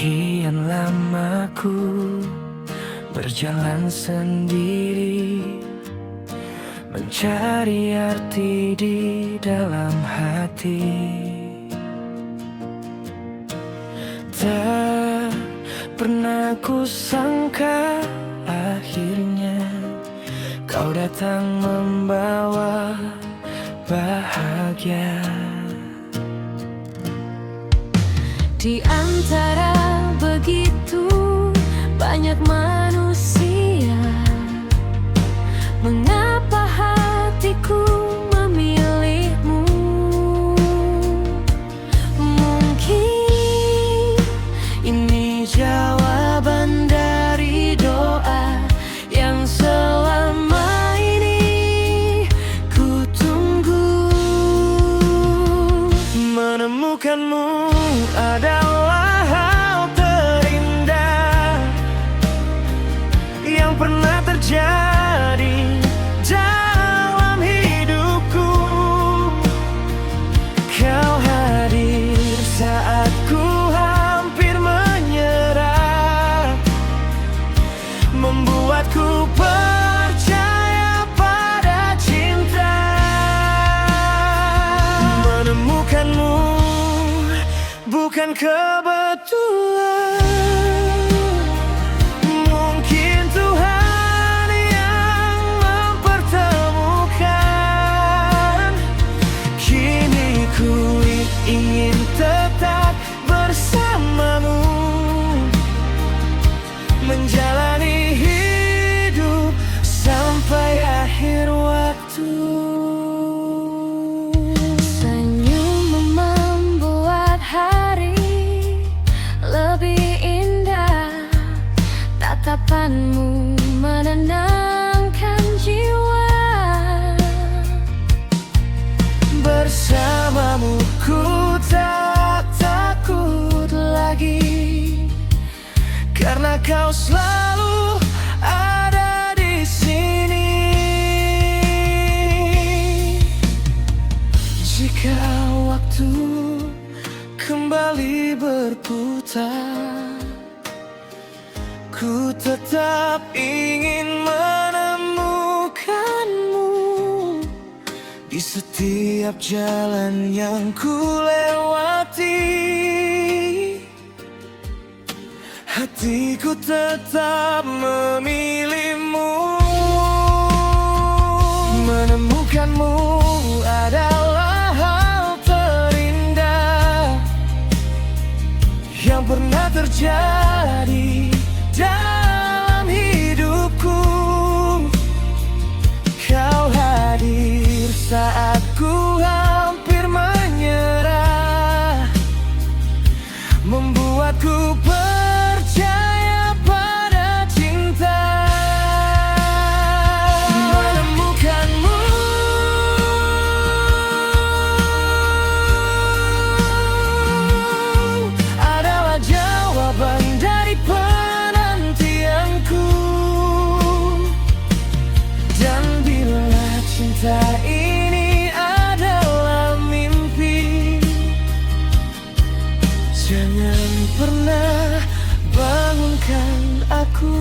Sekian lama ku berjalan sendiri, mencari arti di dalam hati. Tak pernah ku sangka akhirnya kau datang membawa bahagia. Di antara begitu banyak manusia, mengapa hatiku memilihmu? Mungkin ini jawaban dari doa yang selama ini ku tunggu. Menemukanmu adalah hal terindah yang pernah terjadi dalam hidupku. Kau hadir saat ku hampir menyerah, membuatku percaya pada cinta. Menemukanmu bukan kebetulan, mungkin Tuhan yang mempertemukan. Kini ku ingin tetap bersamamu, menjalani hidup sampai akhir waktu. Senyummu membuat hari lebih indah, tatapanmu menenangkan jiwa. Bersamamu ku tak takut lagi, karena kau selalu ada di sini. Jika waktu kembali berputar, ku tetap ingin menemukanmu di setiap jalan yang ku lewati. Hatiku tetap memilihmu. Menemukanmu adalah hal terindah yang pernah terjadi dalam hidupku. Kau hadir saat ku hampir menyerah, membuatku percaya pada cinta. Menemukanmu adalah jawaban dari penantianku. Dan bila cinta ini adalah mimpi, jangan pernah bangunkan aku.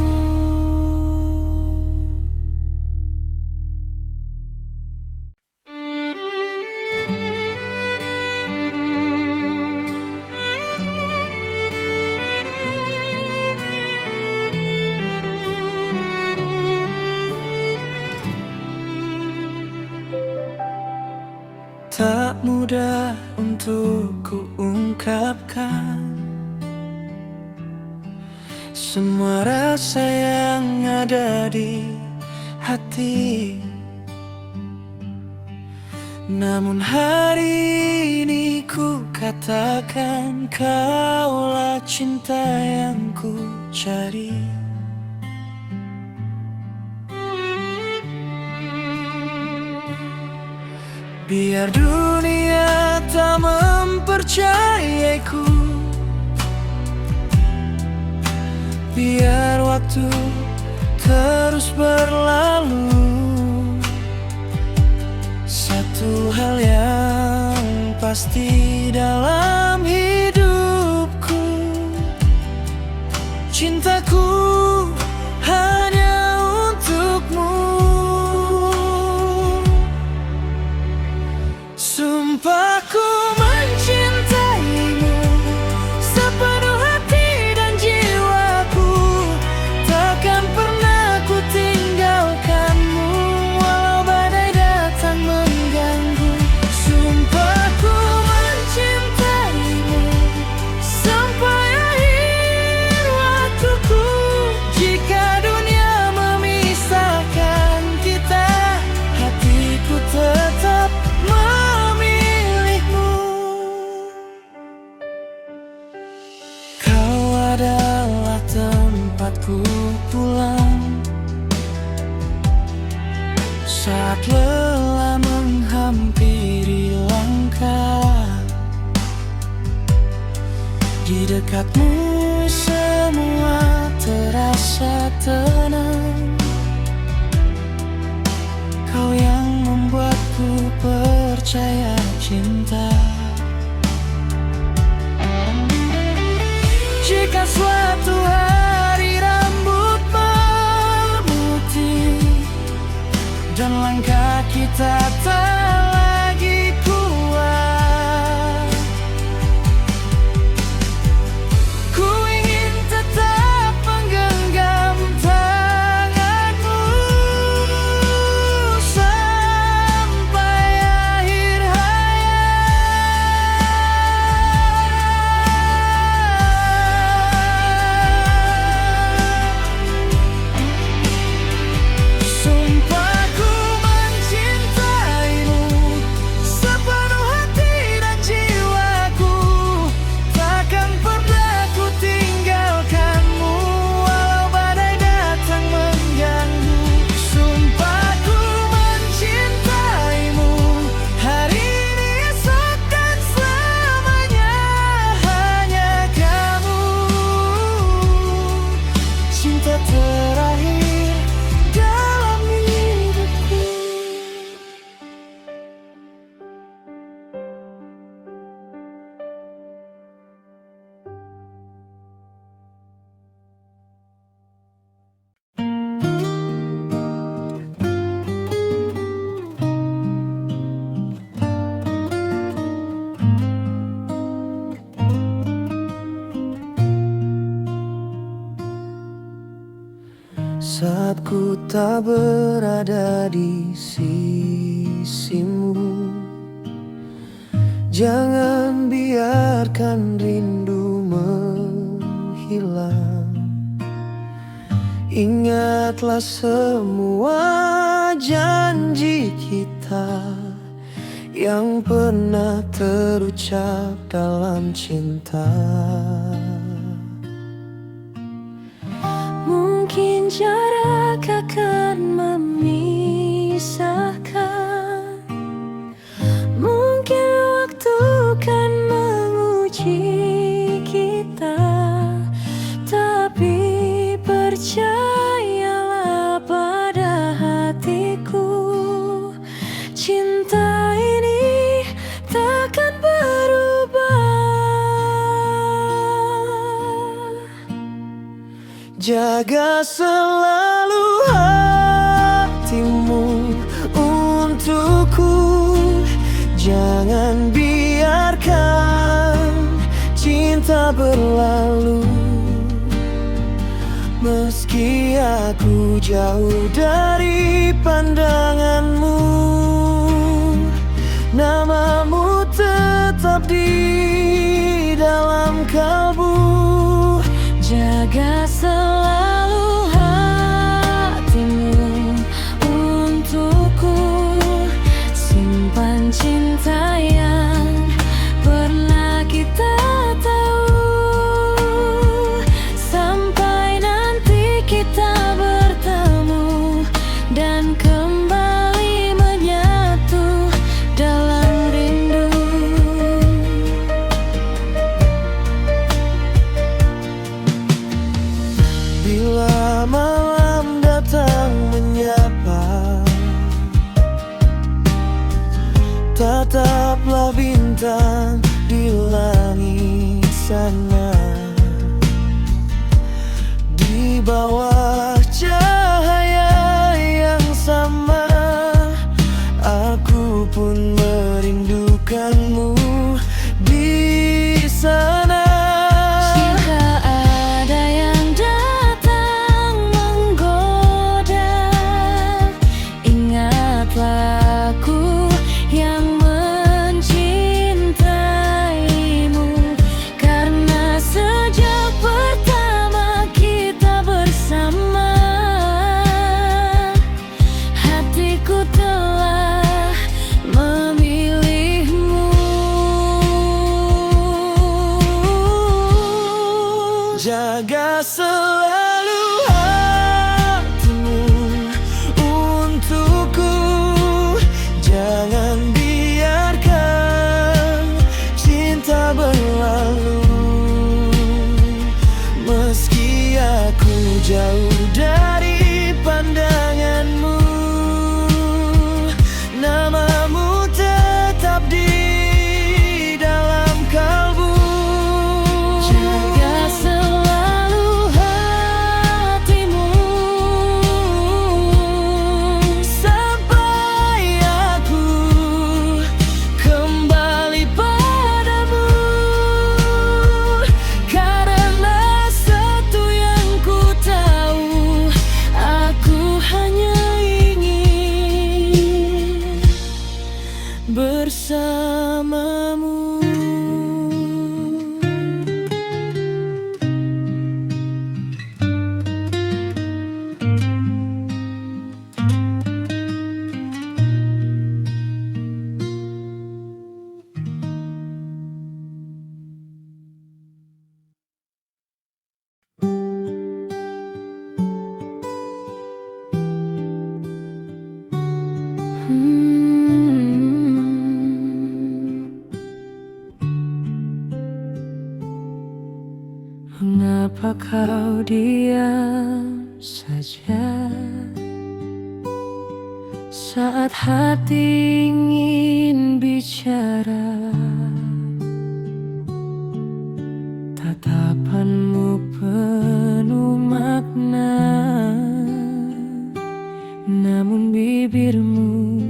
Tak mudah untuk kuungkapkan semua rasa yang ada di hati. Namun hari ini ku katakan, kaulah cinta yang ku cari. Biar dunia tak mempercayaiku, biar waktu terus berlalu, satu hal yang pasti dalam hidupku, adalah tempatku pulang saat lelah menghampiri langkah. Di dekatmu semua terasa tenang. Kau yang membuatku percaya cinta. Jika suatu hari rambut memutih dan langkah kita tak lagi kuat, ku ingin tetap menggenggam tanganmu sampai akhir hayat. Sumpah ku mencintaimu sepenuh hati dan jiwaku, takkan pernah ku tinggalkanmu walau badai datang mengganggu. Sumpah ku mencintaimu hari ini, esok dan selamanya. Hanya kamu, cinta terakhir dalam hidupku. Saat ku tak berada di sisimu, jangan biarkan rindu menghilang. Ingatlah semua janji kita yang pernah terucap dalam cinta. Mungkin jarak akan memisahkan, mungkin waktu kan menguji kita, tapi percayalah pada hatiku, cinta ini takkan berubah. Jaga selalu hatimu untukku, jangan biarkan cinta berlalu. Meski aku jauh dari pandanganmu, namamu tetap di dalam kalbu. Jaga selalu hatimu untukku, simpan cinta yang pernah kita tahu, sampai nanti kita bertemu dan kembali menyatu dalam rindu. Bila malam datang menyapa, tataplah bintang di langit sana. Di bawah cahaya yang sama, aku pun merindukanmu di sana. Jika ada yang datang menggoda, ingatlah aku yang mencintaimu, karena sejak pertama kita bersama. Jaga selalu hatimu untukku. Jangan biarkan cinta berlalu. Meski aku jauh dari pandanganmu, namamu tetap di dalam kalbu. Jaga selalu hatimu Sampai aku kembali padamu. Karena satu yang ku tahu, aku hanya ingin bersamamu. Mengapa kau diam saja saat hati ingin bicara? Tatapanmu penuh makna, namun bibirmu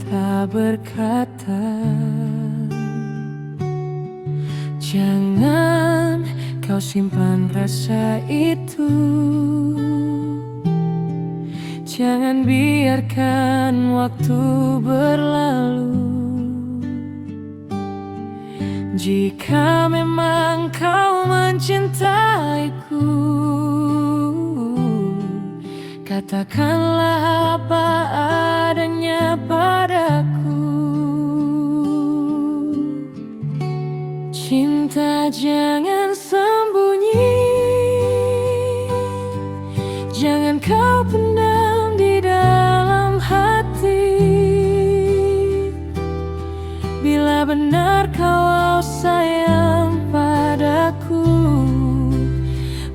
tak berkata. Jangan kau simpan rasa itu, jangan biarkan waktu berlalu. Jika memang kau mencintaiku, katakanlah apa adanya padaku. Cinta jangan sembunyi, jangan kau pendam di dalam hati. Bila benar kau sayang padaku,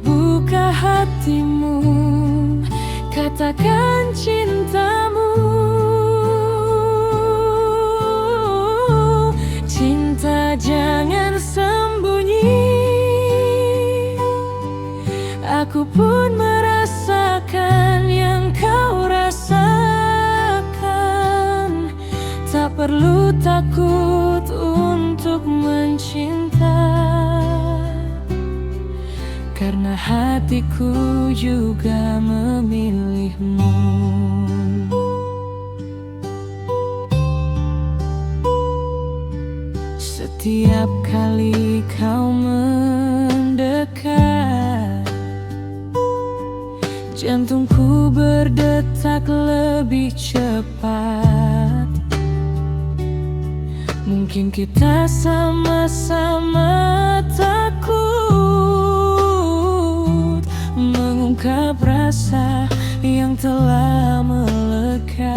buka hatimu, katakan cintamu. Cinta jangan sembunyi, aku pun merasakan yang kau rasakan. Tak perlu takut untuk mencinta, karena hatiku juga memilihmu. Setiap kali kau mendekat, jantungku berdetak lebih cepat. Mungkin kita sama-sama takut mengungkap rasa yang telah melekat.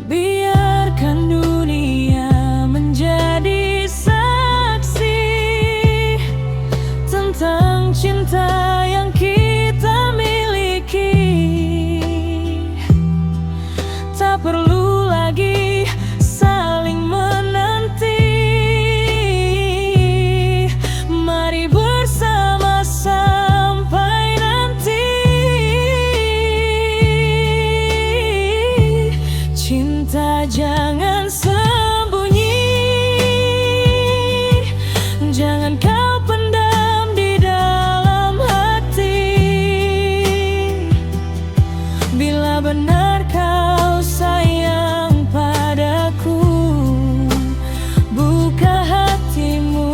Biarkan dunia menjadi saksi tentang cinta yang kita miliki. Tak perlu lagi saling menanti. Mari bersama sampai nanti. Cinta jangan sembunyi, jangan kau pendam di dalam hati. Bila benar kau sayang padaku, buka hatimu,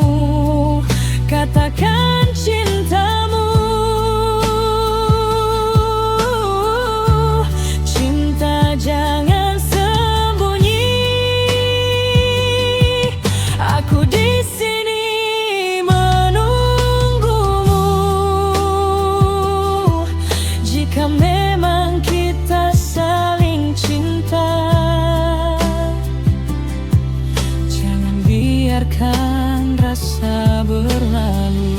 katakan cintamu. Cinta jangan sembunyi, aku di sini berlalu.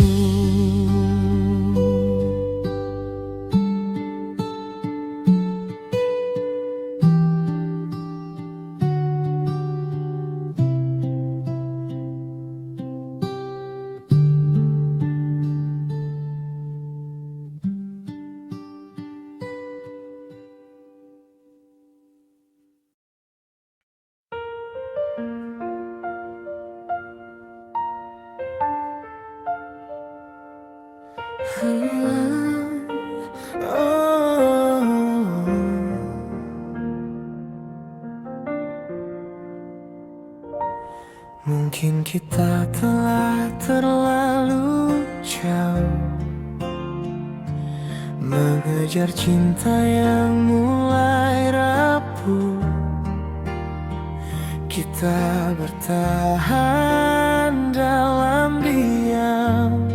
Mungkin kita telah terlalu jauh mengejar cinta yang mulai rapuh. Kita bertahan dalam diam,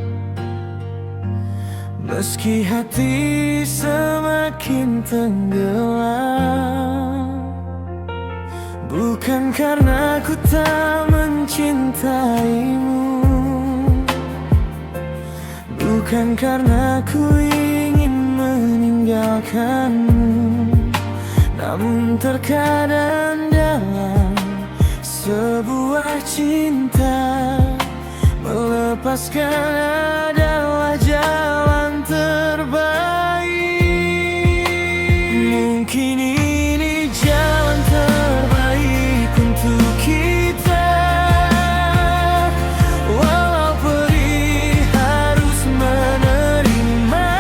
meski hati semakin tenggelam. Bukan karena ku tak mencintaimu, bukan karena ku ingin meninggalkanmu, namun terkadang dalam sebuah cinta, melepaskan adalah jalan terbaik. Mungkin ini jalan terbaik untuk kita, walau perih harus menerima.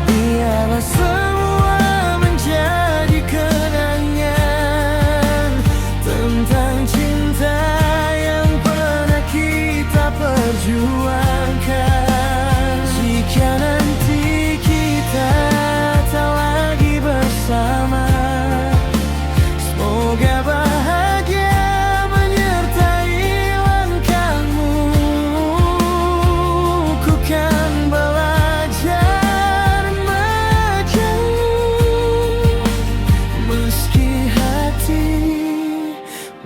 Biarlah semua menjadi kenangan tentang cinta yang pernah kita perjuangkan. Jika nanti kita tak lagi bersama, semoga bahagia menyertai langkahmu. Ku kan belajar menjauh, meski hati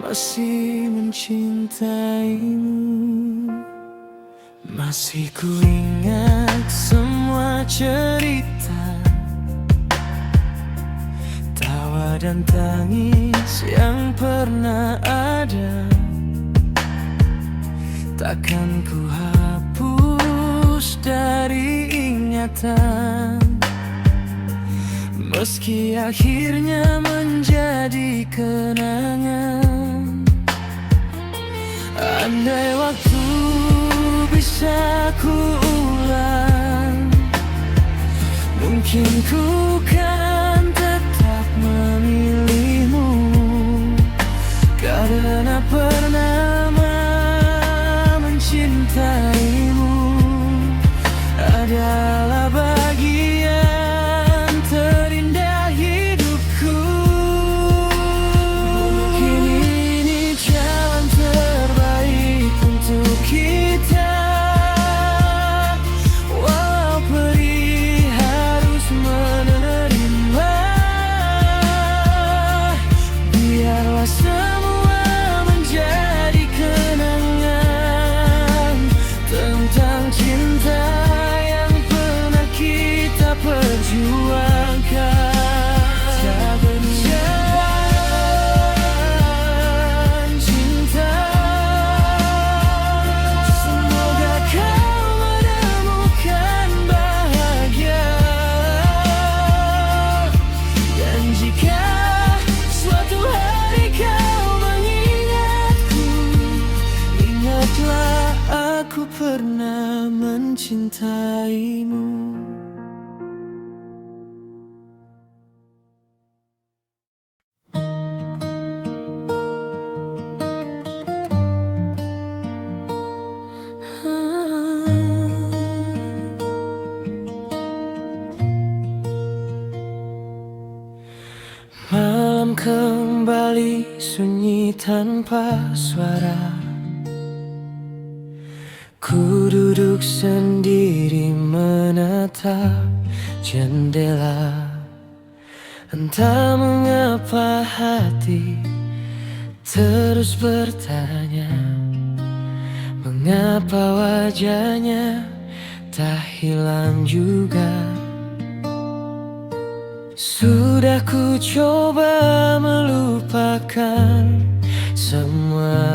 masih mencintaimu. Masih ku ingat semua cerita, tawa dan tangis yang pernah ada. Takkan ku hapus dari ingatan, meski akhirnya menjadi kenangan. Andai waktu bisa ku ulang, mungkin ku kan tetap memilihmu, karena pernah mencintaimu adalah bagian terindah hidupku. Mungkin ini jalan terbaik untuk kita, walau perih harus menerima. Biarlah semua menjadi kenangan tentang cinta yang pernah kita perjuangkan. Tak berjalan cinta, semoga kau menemukan bahagia. Dan jika suatu hari kau mengingatku, ingatlah aku pernah mencintaimu. Malam kembali sunyi tanpa suara. Ku duduk sendiri menatap jendela. Entah mengapa hati terus bertanya, Mengapa wajahnya tak hilang juga? Sudah ku coba melupakan semua,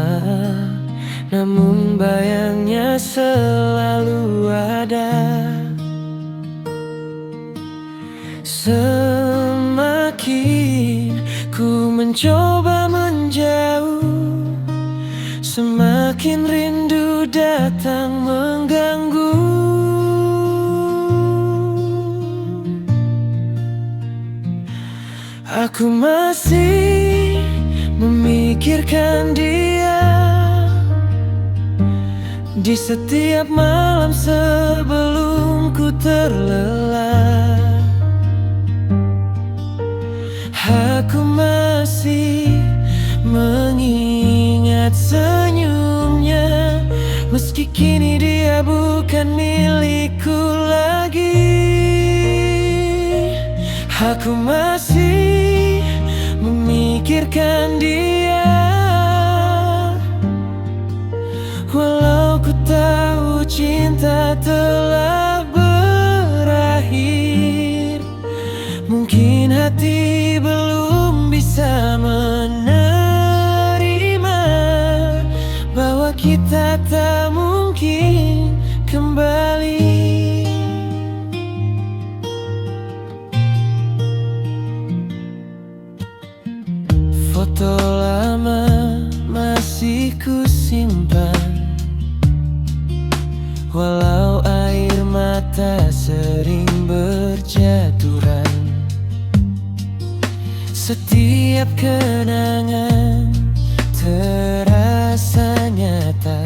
namun bayangnya selalu ada. Semakin ku mencoba menjauh, semakin rindu datang mengganggu. Aku masih memikirkan dia di setiap malam sebelum ku terlelap. Aku masih mengingat senyumnya, meski kini dia bukan milikku lagi. Aku masih memikirkan dia, walau ku tahu cinta telah berakhir. Mungkin hati belum bisa menerima bahwa kita tak mungkin kembali. Foto lama masih ku simpan, walau air mata sering berjatuhan. Setiap kenangan terasa nyata,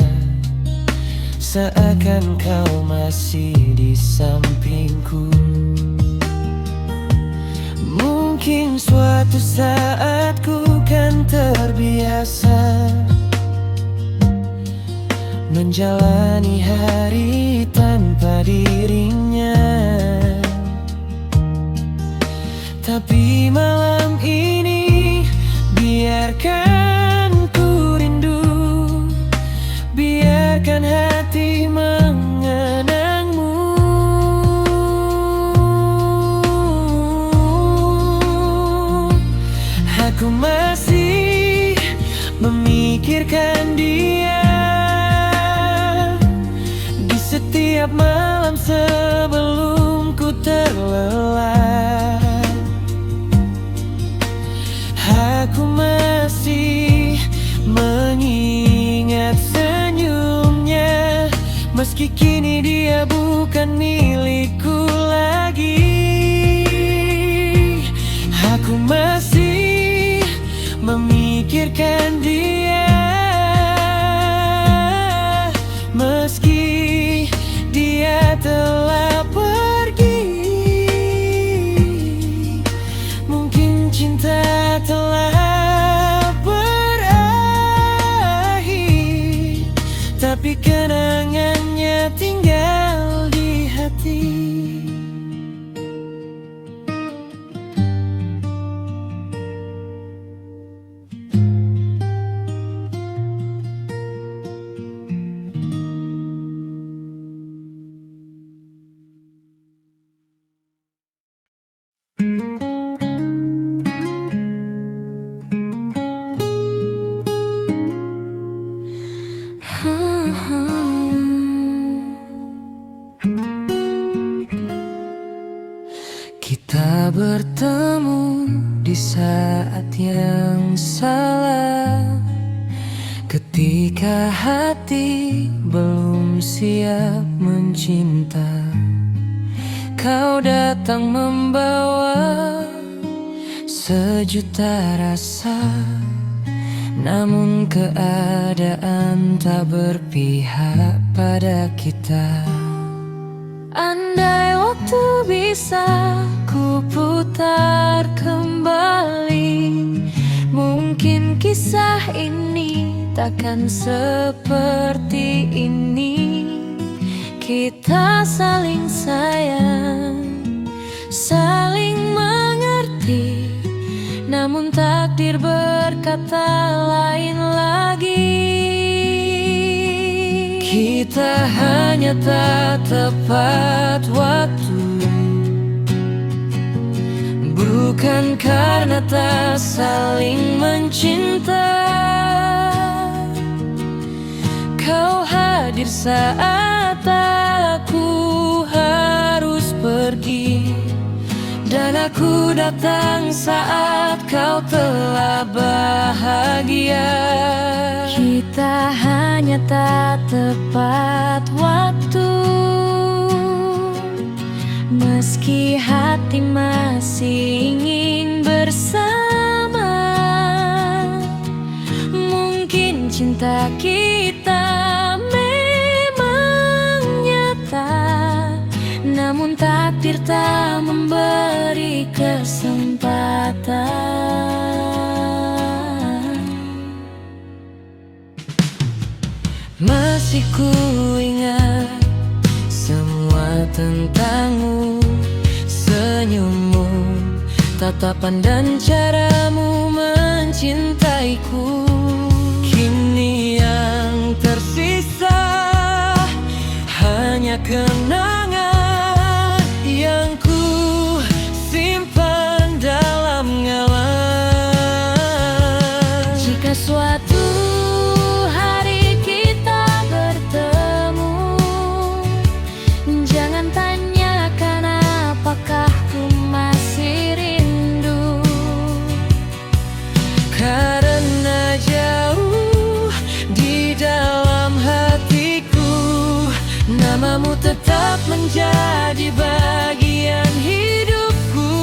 seakan kau masih di sampingku. Mungkin suatu saat ku kan terbiasa menjalani hari tanpa dirinya. Tapi malam ini biarkan ku rindu, biarkan hati mengenangmu. Aku masih memikirkan dia di setiap malam sebelum ku terlelap. Aku masih mengingat senyumnya, meski kini dia bukan milikku lagi. Aku masih memikirkan dia, meski dia telah pergi. Mungkin cinta telah berakhir, tapi kenangannya tinggal di hati. Kita bertemu di saat yang salah, ketika hati belum siap mencinta. Kau datang membawa sejuta rasa, namun keadaan tak berpihak pada kita. Andai waktu bisa ku putar kembali, mungkin kisah ini takkan seperti ini. Kita saling sayang, saling mengerti, namun takdir berkata lain lagi. Kita hanya tak tepat waktu, bukan karena tak saling mencinta. Kau hadir saat aku harus pergi, dan aku datang saat kau telah bahagia. Kita hanya tak tepat waktu, meski hati masih ingin bersama. Mungkin cinta kita memang nyata, namun takdir tak memberi kesempatan. Masih ku ingat semua tentangmu, senyummu, tatapan dan caramu mencintaiku. Kini yang tersisa hanya kenangan yang ku simpan dalam ngalan. Jika suatu hari kita bertemu, jangan tanyakan apakah ku masih rindu, karena jauh di dalam hatiku, namamu tetap menjadi bagian hidupku.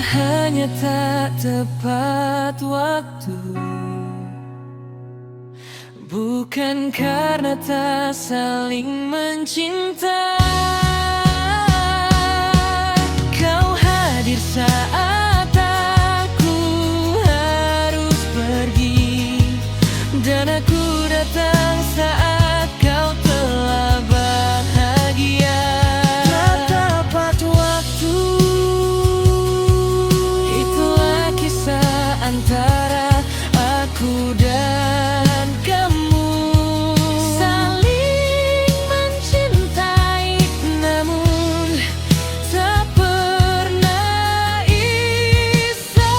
Hanya tak tepat waktu, bukan karena tak saling mencinta. Kau hadir saat aku harus pergi, dan aku datang saat kau telah bahagia. Tak tepat waktu, antara aku dan kamu. saling mencintai, Namun tak pernah bisa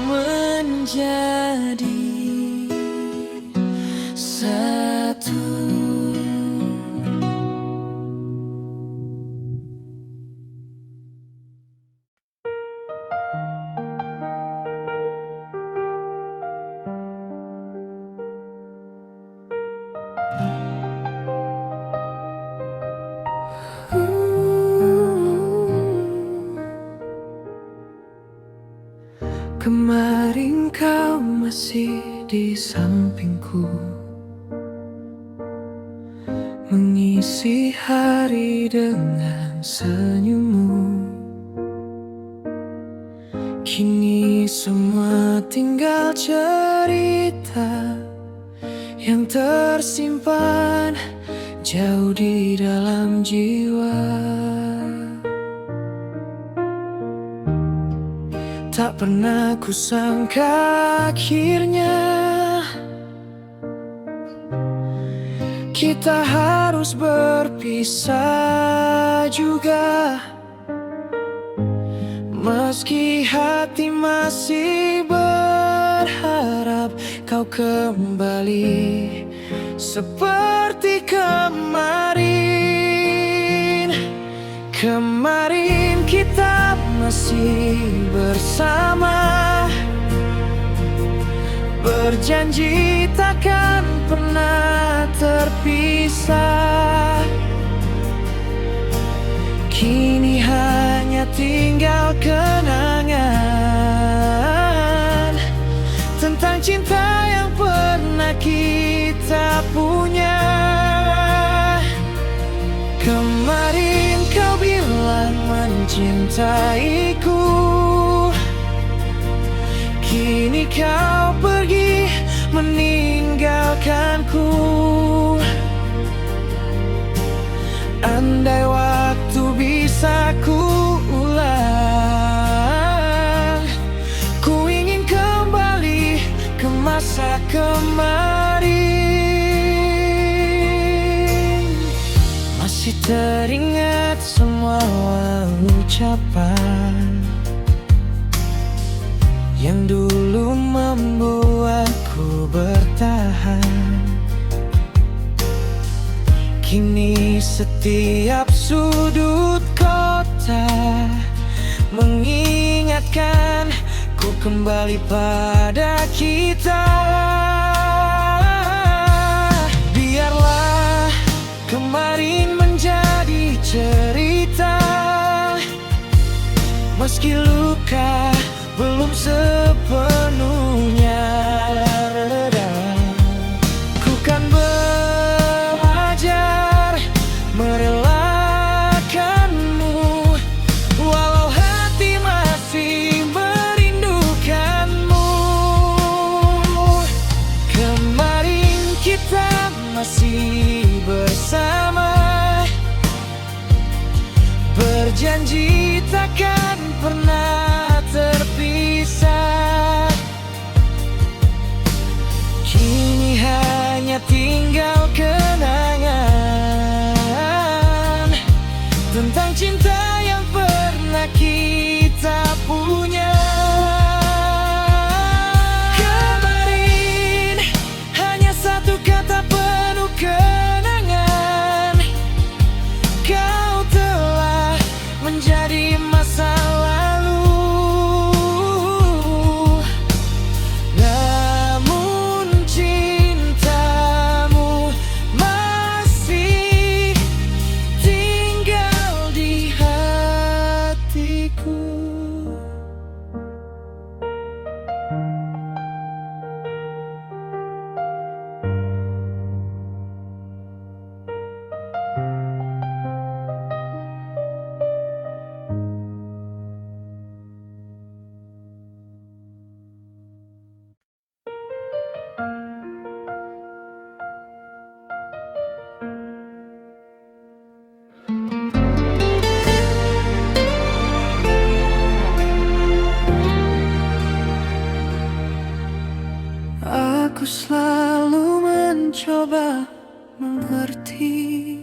menjadi satu. Kemarin kau masih di sampingku, mengisi hari dengan senyummu. Kini semua tinggal cerita yang tersimpan jauh di dalam jiwa. Tak pernah kusangka akhirnya kita harus berpisah juga. Meski hati masih berharap kau kembali seperti kemarin. Kemarin kita masih bersama, berjanji takkan pernah terpisah. Kini hanya tinggal kenangan tentang cinta yang pernah kita kita punya. Kemarin kau bilang mencintaiku, kini kau pergi meninggalkanku. Andai waktu bisa ku ulang, ku ingin kembali ke masa kemarin. Masih teringat semua ucapan yang dulu membuatku bertahan. Kini setiap sudut kota mengingatkan ku kembali pada kita. Biarlah kemarin menjadi cerita, meski luka belum sepenuhnya reda. Ku kan belajar merelakanmu, walau hati masih merindukanmu. Kemarin kita masih bersama, berjanji takkan pernah terpisah. Kini hanya tinggal kenangan tentang cinta yang pernah kita punya. Kemarin hanya satu kata penuh kenangan, kau telah menjadi masa lalu. Namun cintamu masih tinggal di hatiku. Aku selalu mencoba mengerti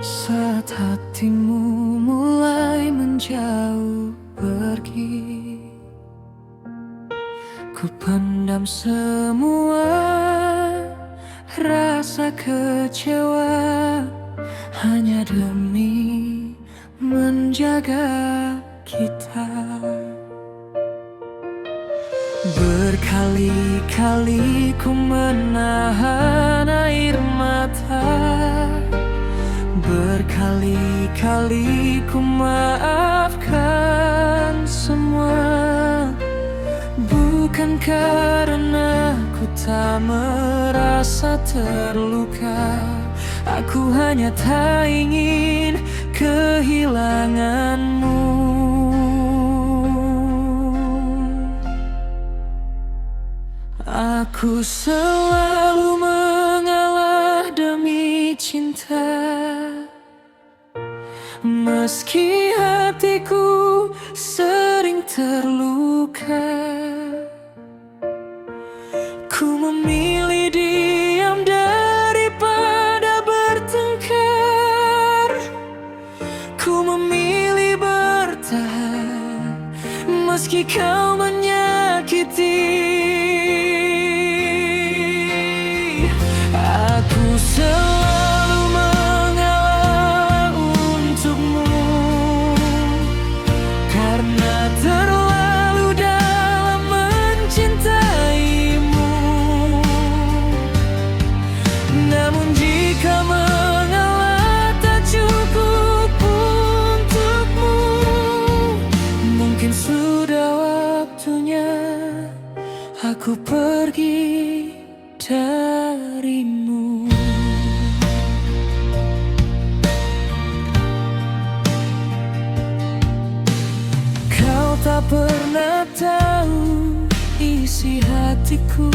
saat hatimu mulai menjauh pergi. Ku pendam semua rasa kecewa hanya demi menjaga kita. Berkali-kali ku menahan air mata, berkali-kali ku maafkan semua. Bukan karena ku tak merasa terluka, aku hanya tak ingin kehilanganmu. Aku selalu mengalah demi cinta, meski hatiku sering terluka. Ku memilih diam daripada bertengkar, ku memilih bertahan meski kau menyakiti. Aku selalu mengalah untukmu, karena terlalu dalam mencintaimu. Namun jika mengalah tak cukup untukmu, mungkin sudah waktunya aku pergi darimu. Kau tak pernah tahu isi hatiku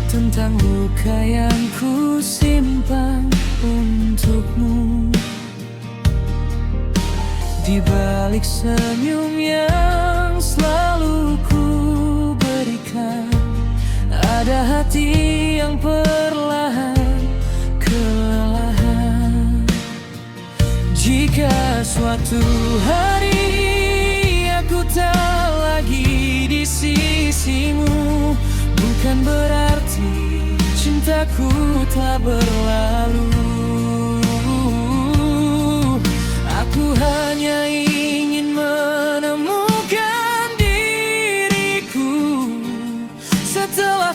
tentang luka yang ku simpan untukmu. Di balik senyum yang selalu ku berikan, ada hati yang perlahan kelelahan. Jika suatu hari aku tak lagi di sisimu, bukan berarti cintaku telah berlalu. Aku hanya ingin menemukan diriku setelah